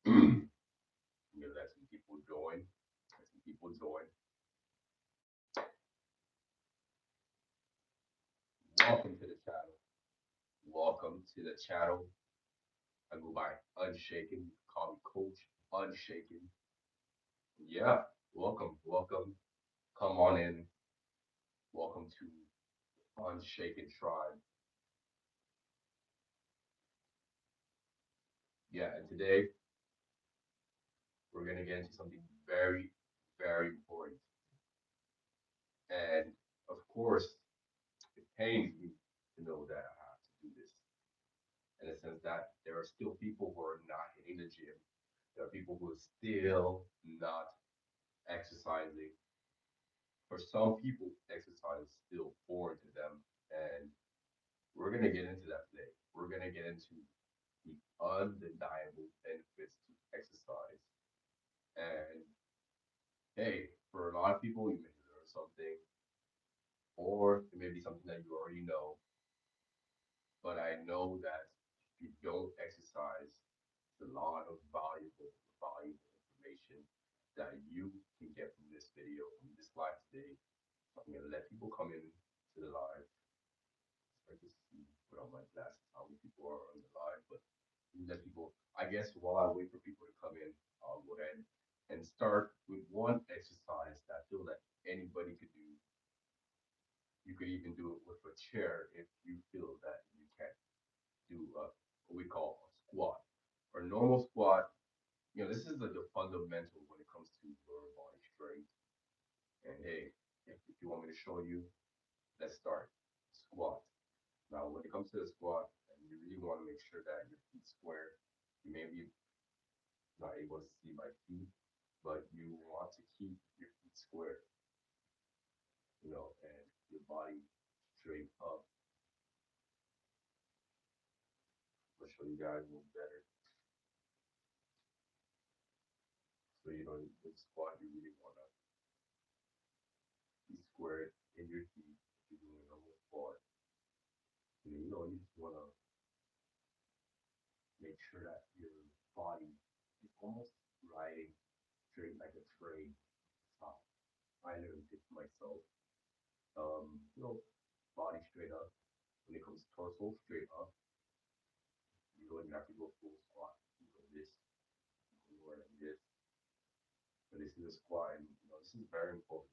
Let some people join. Let some people join. Welcome to the channel. Welcome to the channel. I go by Unshaken. Call me Coach Unshaken. Yeah, welcome, welcome. Come on in. Welcome to Unshaken Tribe. Yeah, and today we're gonna get into something very, very important. And of course, it pains me to know that I have to do this. In the sense that there are still people who are not hitting the gym. There are people who are still not exercising. For some people, exercise is still foreign to them. And we're going to get into that today. We're going to get into the undeniable benefits to exercise. And hey, for a lot of people, you may learn something, or it may be something that you already know. But I know that if you don't exercise, it's a lot of valuable information that you can get from this video, from this live today. I'm gonna let people come in to the live. Start to see without my glasses how many people are on the live, but let people. I guess while I wait for people to come in, I'll go ahead and start with one exercise that I feel that anybody could do. You could even do it with a chair if you feel that you can't do what we call a squat or normal squat. This is the fundamental when it comes to lower body strength. And hey, if you want me to show you, let's start. Squat. Now, when it comes to the squat, and you really want to make sure that your feet square. You may be not able to see my feet, but you want to keep your feet square, and your body straight up. I'll show you guys a little better. So, with squat, you really want to be squared in your feet if you're doing a normal squat. You just want to make sure that your body is almost riding straight like a train. Top. I never did myself. Um, you know, Body straight up. When it comes to torso, straight up. You don't even have to go full squat. You go this, you go like this. But this is a squat, and this is very important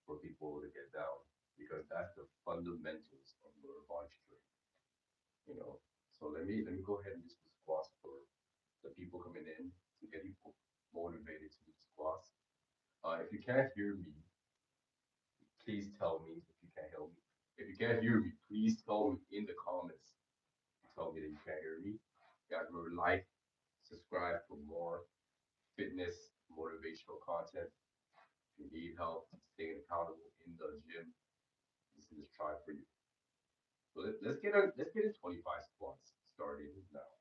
for people to get down because that's the fundamentals of lower body strength. You know, so let me go ahead and do some squats for the people coming in to get people motivated to do squats. If you can't hear me, please tell me if you can't hear me. If you can't hear me, please tell me in the comments. Tell me that you can't hear me. Guys, remember like, subscribe for more fitness, motivational content. If you need help staying accountable in the gym, this is try for you. So let's get in 25 squats starting now.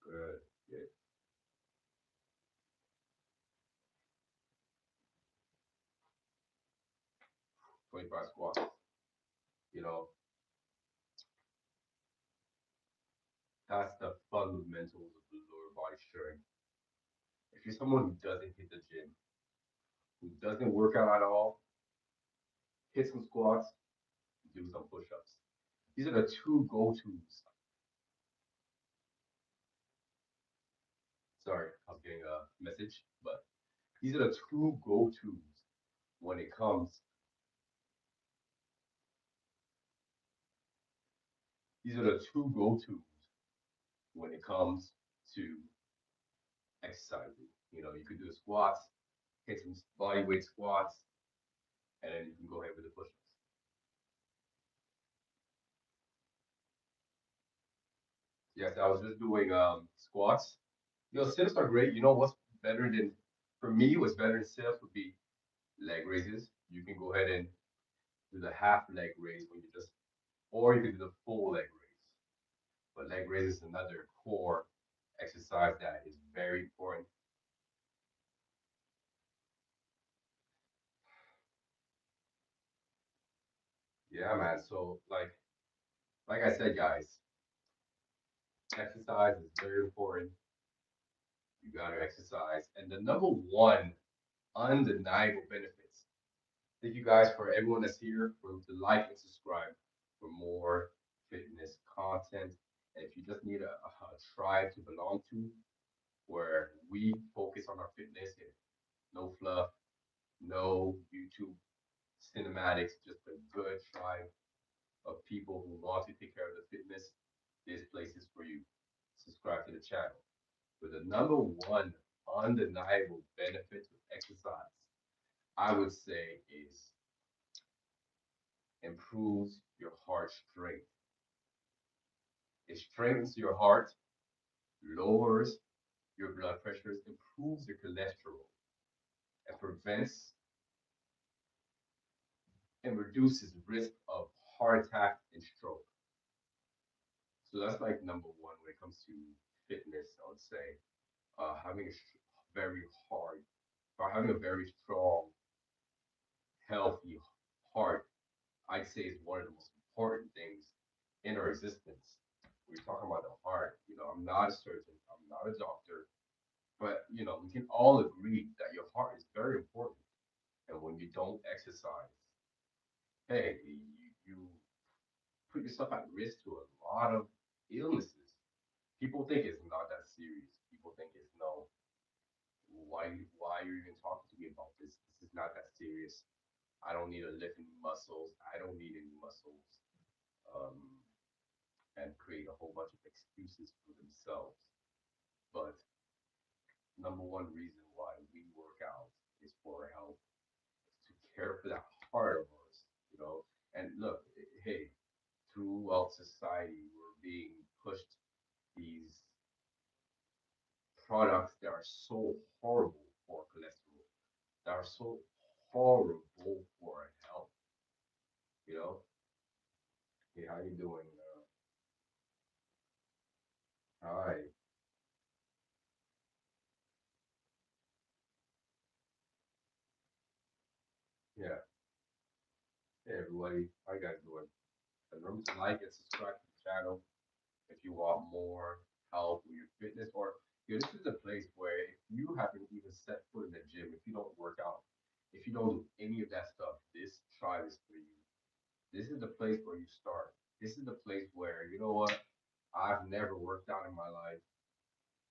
Good. Good. 25 squats. You know, that's the fundamentals of the lower body strength. If you're someone who doesn't hit the gym, who doesn't work out at all, hit some squats, do some push-ups. These are the two go-tos. Sorry, I was getting a message, but these are the two go-tos when it comes. These are the two go-tos when it comes to exercising. You could do squats, hit some body weight squats, and then you can go ahead with the push-ups. Yes, I was just doing squats. Sit-ups are great. You know what's better than, For me, what's better in sales would be leg raises. You can go ahead and do the half leg raise when you just, or you can do the full leg raise. But leg raise is another core exercise that is very important. Yeah, man. So like I said, guys, exercise is very important. You gotta exercise. And the number one undeniable benefits. Thank you guys for everyone that's here for to like and subscribe for more fitness content. And if you just need a tribe to belong to, where we focus on our fitness and no fluff, no YouTube cinematics, just a good tribe of people who want to take care of the fitness, this place is for you. Subscribe to the channel. But the number one undeniable benefit of exercise, I would say, is improves your heart strength. It strengthens your heart, lowers your blood pressures, improves your cholesterol, and prevents and reduces risk of heart attack and stroke. So that's like number one when it comes to fitness. I would say having a very hard or having a very strong, healthy heart, I'd say is one of the most important things in our existence. We're talking about the heart. I'm not a surgeon. I'm not a doctor. But we can all agree that your heart is very important. And when you don't exercise, hey, you put yourself at risk to a lot of illnesses. People think it's not that serious. People think it's no. Why are you even talking to me about this? This is not that serious. I don't need to lift any muscles. I don't need any muscles. Um, and create a whole bunch of excuses for themselves. But number one reason why we work out is for our health, to care for that heart of ours, you know. And look, hey, throughout society, we're being pushed these products that are so horrible for cholesterol, that are so horrible for our health, you know. Hey, how you doing? Hi, yeah, hey everybody, how you guys doing? And remember to like and subscribe to the channel if you want more help with your fitness, or this is a place where if you haven't even set foot in the gym, if you don't work out, if you don't do any of that stuff, this tribe is for you. This is the place where you start. This is the place where, you know what, I've never worked out in my life.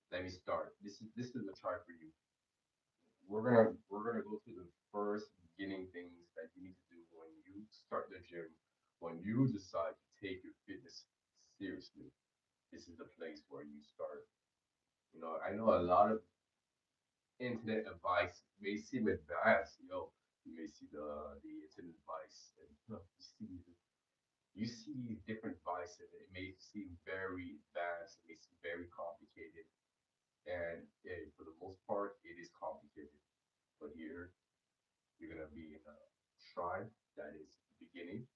Let me start. This is the tribe for you. We're gonna go through the first beginning things that you need to do when you start the gym, when you decide to take your fitness seriously. This is the place where you start. I know a lot of internet advice may seem advanced. You may see the internet advice, and you see these different advice, and it may seem very advanced. It may seem very complicated, and for the most part, it is complicated. But here, you're gonna be in a tribe that is beginning.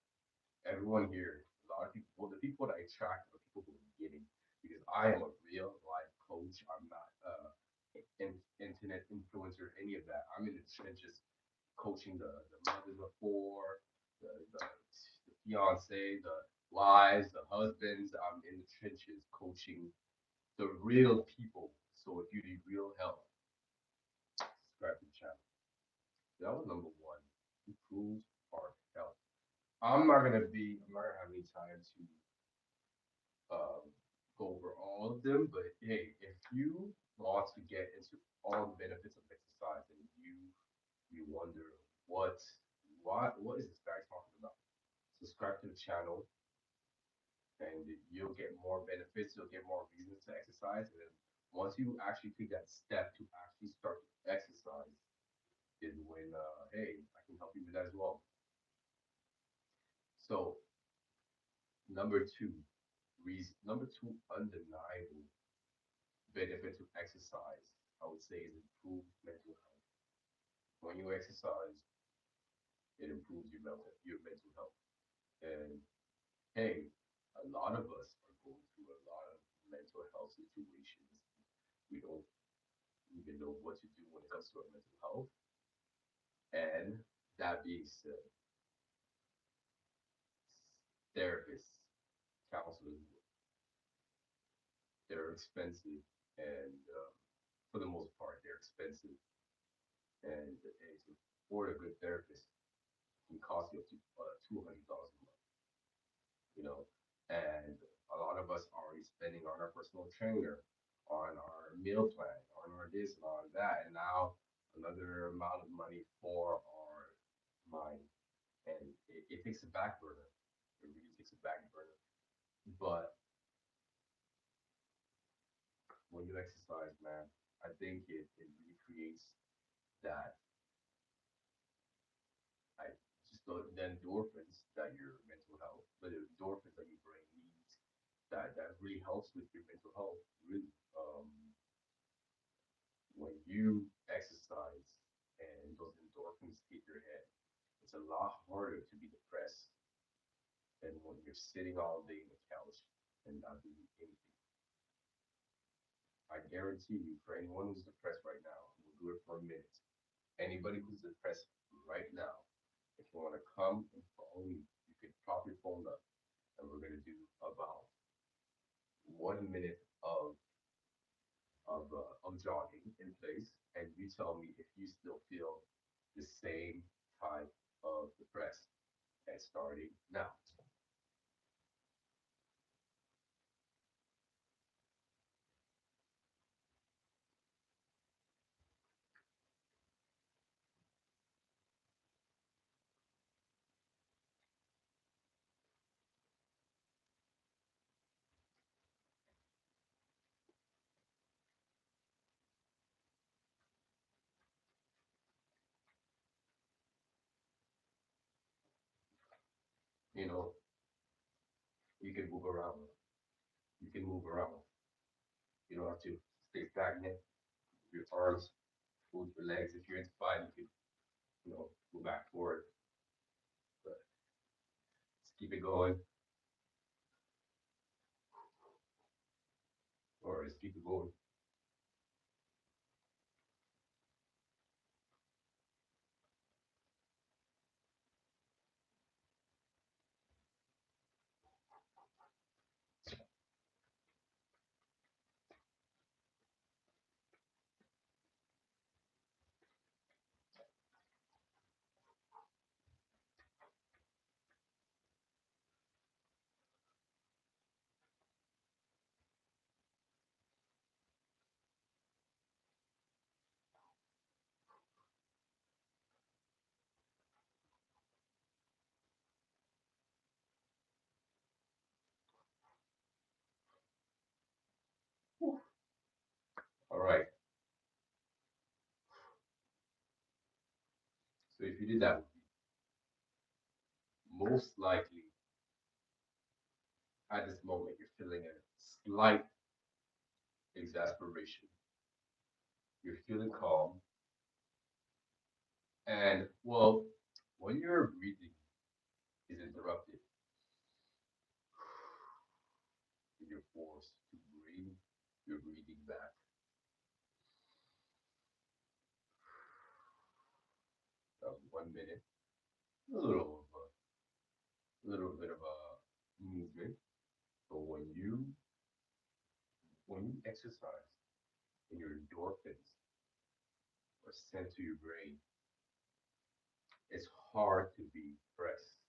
Everyone here, a lot of people, well, the people that I attract are people who are beginning, because I am a real life coach. I'm not internet influencer, any of that. I'm in the trenches coaching the mothers of four, the fiance, the wives, the husbands. I'm in the trenches coaching the real people. So if you need real help, subscribe to the channel. That was number one. Improves our health. I'm not gonna have any time to um, go over all of them, but hey, if you want to get into all the benefits of exercise and you wonder what is this guy talking about? Subscribe to the channel and you'll get more benefits, you'll get more reasons to exercise. And then once you actually take that step to actually start to exercise, is when hey, I can help you with that as well. So number two undeniable benefit to exercise, I would say, is improved mental health. When you exercise, it improves your mental health. And hey, a lot of us are going through a lot of mental health situations. We don't even know what to do when it comes to our mental health. And that being said, therapists, counselors, they're expensive, and for the most part, they're expensive. And to afford a good therapist can cost you up to $200 a month, you know. And a lot of us are already spending on our personal trainer, on our meal plan, on our this and on that, and now another amount of money for our mind, and it takes a back burner. It really takes a back burner. But when you exercise, man, I think it really creates that I just the endorphins that your mental health, the endorphins that your brain needs, that really helps with your mental health. Really, when you exercise and those endorphins hit your head, it's a lot harder to be depressed than when you're sitting all day on the couch and not doing anything. I guarantee you, for anyone who's depressed right now, we'll do it for a minute. Anybody who's depressed right now, if you want to come and follow me, you can pop your phone up, and we're gonna do about 1 minute of jogging in place, and you tell me if you still feel the same type of depressed. And starting now, you know you can move around. You can move around. You don't have to stay stagnant. Your arms, move your legs. If you're inclined, you can go back forward. But just keep it going, or just keep it going. All right. So if you did that, most likely at this moment you're feeling a slight exasperation. You're feeling calm, and well, when your breathing is interrupted, you're forced to breathe. You're breathing back. That was 1 minute. A little bit of a movement. But when you exercise and your endorphins are sent to your brain, it's hard to be depressed.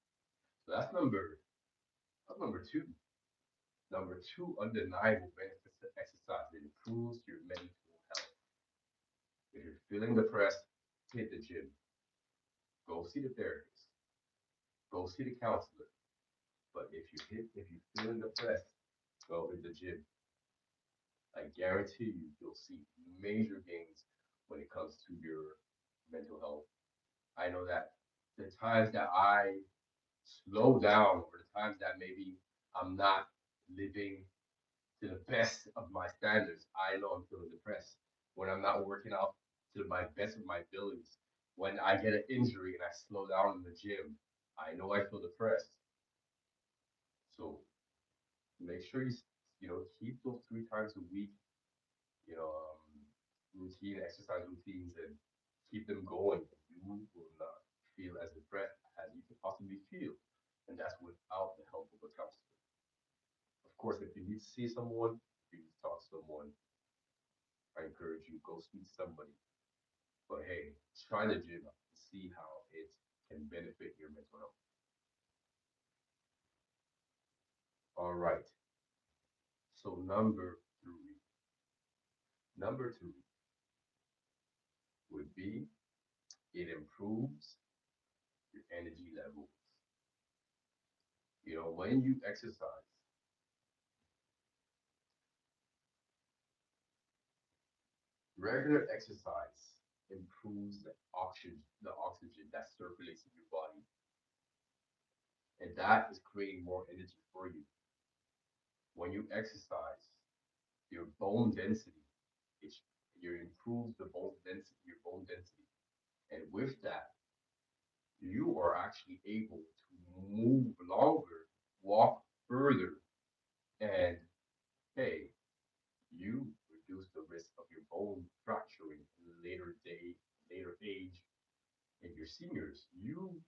So that's number two. Number two, undeniable benefits of exercise. It improves your mental health. If you're feeling depressed, hit the gym. Go see the therapist. Go see the counselor. But if you're feeling depressed, go hit the gym. I guarantee you'll see major gains when it comes to your mental health. I know that the times that I slow down, or the times that maybe I'm not living to the best of my standards, I know I'm feeling depressed. When I'm not working out to my best of my abilities, When I get an injury and I slow down in the gym, I know I feel depressed. So make sure keep those 3 times a week, you know, routine exercise routines and keep them going. And you will not feel as depressed as you could possibly feel, and that's without the help of a counselor. Of course, if you need to see someone, if you need to talk to someone, I encourage you go speak to somebody. But hey, try the gym out and see how it can benefit your mental health. All right. So number three would be it improves your energy levels. When you exercise, regular exercise improves the oxygen that circulates in your body, and that is creating more energy for you. When you exercise, your bone density, it, you improves your bone density, and with that, you are actually able to move longer, walk further, and hey, you reduce the risk of your bone fracturing in later age in your seniors. You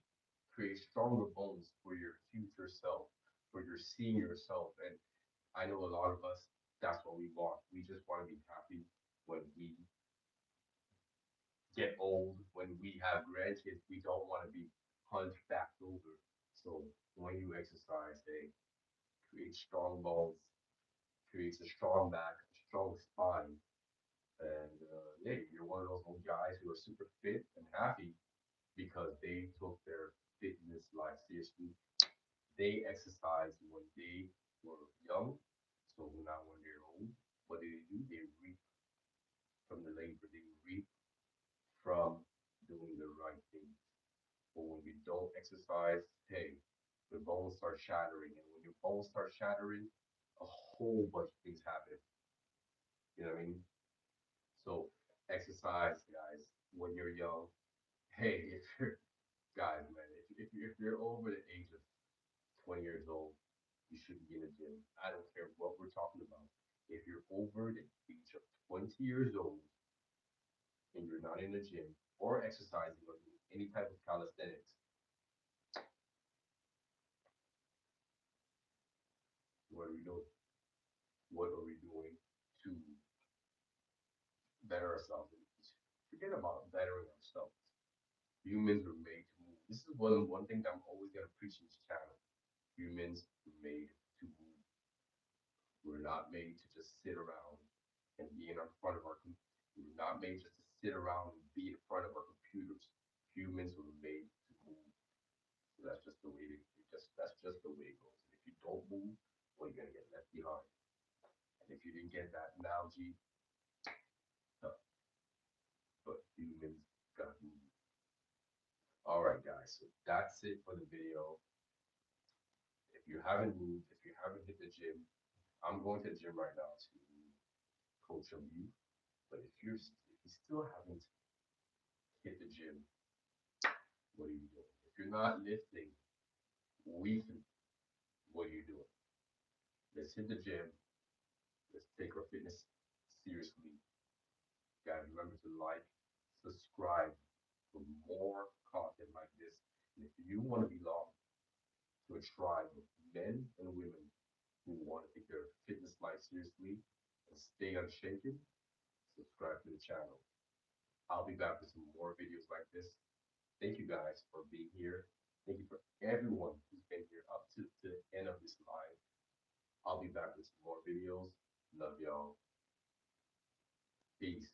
create stronger bones for your future self, for your senior self. And I know a lot of us, that's what we want. We just want to be happy when we get old, when we have grandkids. We don't want to be hunchbacked over. So when you exercise, they create strong bones, creates a strong back, a strong spine. And yeah, you're one of those old guys who are super fit and happy because they took their fitness life seriously. They exercised when they were young. So now when they're old, what do? They reap from the labor. They reap from doing the right thing. But when you don't exercise, hey, the bones start shattering. And when your bones start shattering, a whole bunch of things happen. You know what I mean? So exercise, guys, when you're young. Hey, if you're guys, man, if you're over the age of 20 years old, you shouldn't be in a gym. I don't care what we're talking about. If you're over the age of 20 years old and you're not in a gym or exercising or doing any type of calisthenics, what are we doing? What are we doing to better ourselves? Forget about bettering ourselves. Humans were made to move. This is one thing that I'm always gonna preach in this channel. Humans were made to move. We're not made to just sit around and be in our front of our. We're not made just to sit around and be in front of our computers. Humans were made to move. So that's just the way that's just the way it goes. And if you don't move, well, you're gonna get left behind. And if you didn't get that analogy, tough. But humans got to move. All right, guys. So that's it for the video. If you haven't moved, if you haven't hit the gym, I'm going to the gym right now to coach some youth. But if you still haven't hit the gym, what are you doing? If you're not lifting weekly, what are you doing? Let's hit the gym. Let's take our fitness seriously. Guys, remember to like, subscribe for more content like this. And if you want to belong to a tribe of men and women who want to take their fitness life seriously and stay unshaken, subscribe to the channel. I'll be back with some more videos like this. Thank you guys for being here. Thank you for everyone who's been here up to the end of this live. I'll be back with some more videos. Love y'all. Peace.